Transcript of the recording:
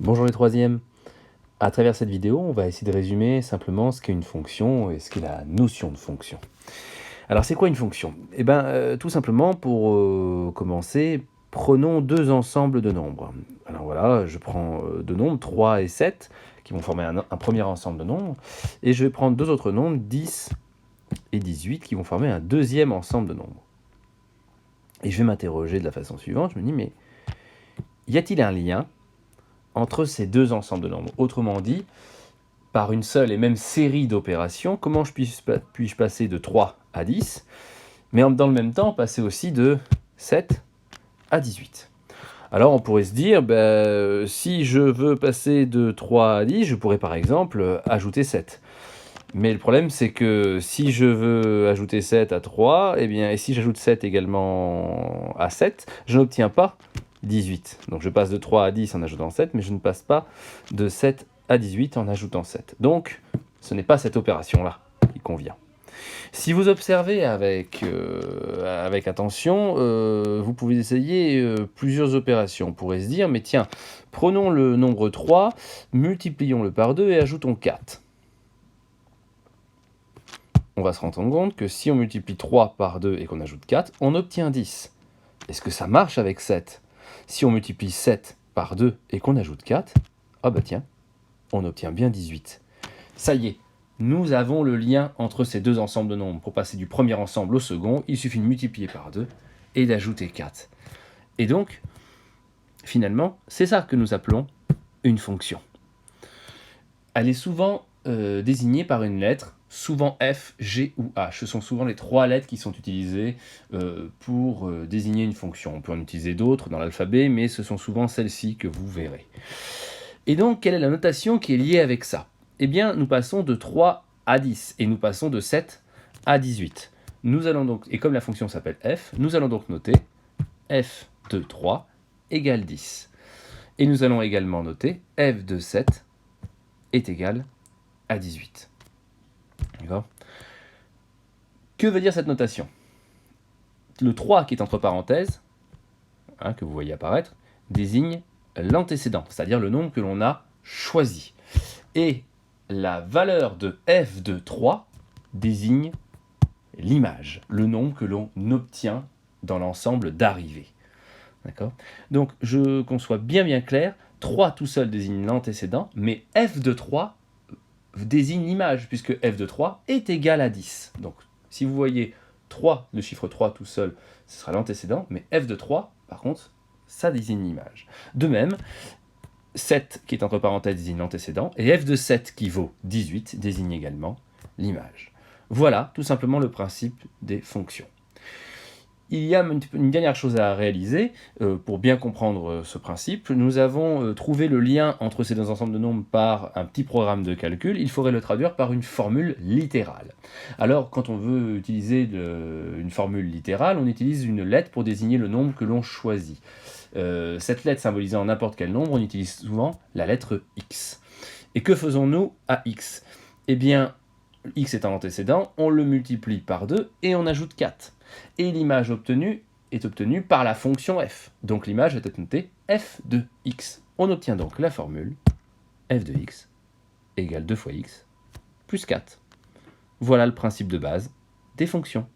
Bonjour les troisièmes. À travers cette vidéo, on va essayer de résumer simplement ce qu'est une fonction et ce qu'est la notion de fonction. Alors c'est quoi une fonction? Eh bien, tout simplement pour commencer, prenons deux ensembles de nombres. Alors voilà, je prends deux nombres, 3 et 7, qui vont former un premier ensemble de nombres, et je vais prendre deux autres nombres, 10 et 18, qui vont former un deuxième ensemble de nombres. Et je vais m'interroger de la façon suivante, je me dis, mais y a-t-il un lien entre ces deux ensembles de nombres? Autrement dit, par une seule et même série d'opérations, comment puis-je passer de 3 à 10, mais dans le même temps passer aussi de 7 à 18? Alors on pourrait se dire, si je veux passer de 3 à 10, je pourrais par exemple ajouter 7. Mais le problème c'est que si je veux ajouter 7 à 3, et si j'ajoute 7 également à 7, je n'obtiens pas 18. Donc je passe de 3 à 10 en ajoutant 7, mais je ne passe pas de 7 à 18 en ajoutant 7. Donc ce n'est pas cette opération-là qui convient. Si vous observez avec attention, vous pouvez essayer plusieurs opérations. On pourrait se dire, mais tiens, prenons le nombre 3, multiplions-le par 2 et ajoutons 4. On va se rendre compte que si on multiplie 3 par 2 et qu'on ajoute 4, on obtient 10. Est-ce que ça marche avec 7? Si on multiplie 7 par 2 et qu'on ajoute 4, ah bah tiens, on obtient bien 18. Ça y est, nous avons le lien entre ces deux ensembles de nombres. Pour passer du premier ensemble au second, il suffit de multiplier par 2 et d'ajouter 4. Et donc, finalement, c'est ça que nous appelons une fonction. Elle est souvent désignée par une lettre, souvent F, G ou H. Ce sont souvent les trois lettres qui sont utilisées pour désigner une fonction. On peut en utiliser d'autres dans l'alphabet, mais ce sont souvent celles-ci que vous verrez. Et donc, quelle est la notation qui est liée avec ça? Eh bien, nous passons de 3 à 10, et nous passons de 7 à 18. Nous allons donc, et comme la fonction s'appelle f, nous allons donc noter f de 3 égale 10. Et nous allons également noter f de 7 est égal à 18. D'accord? Que veut dire cette notation? Le 3 qui est entre parenthèses, que vous voyez apparaître, désigne l'antécédent, c'est-à-dire le nombre que l'on a choisi. Et la valeur de f de 3 désigne l'image, le nombre que l'on obtient dans l'ensemble d'arrivée. D'accord? Donc, qu'on soit bien clair, 3 tout seul désigne l'antécédent, mais f de 3 désigne l'image, puisque f de 3 est égal à 10. Donc, si vous voyez 3, le chiffre 3 tout seul, ce sera l'antécédent, mais f de 3, par contre, ça désigne l'image. De même, 7 qui est entre parenthèses désigne l'antécédent, et f de 7 qui vaut 18 désigne également l'image. Voilà tout simplement le principe des fonctions. Il y a une dernière chose à réaliser pour bien comprendre ce principe. Nous avons trouvé le lien entre ces deux ensembles de nombres par un petit programme de calcul. Il faudrait le traduire par une formule littérale. Alors, quand on veut utiliser une formule littérale, on utilise une lettre pour désigner le nombre que l'on choisit. Cette lettre symbolisant n'importe quel nombre, on utilise souvent la lettre x. Et que faisons-nous à x? Eh bien, x est un antécédent, on le multiplie par 2 et on ajoute 4. Et l'image obtenue est obtenue par la fonction f. Donc l'image va être notée f de x. On obtient donc la formule f de x égale 2 fois x plus 4. Voilà le principe de base des fonctions.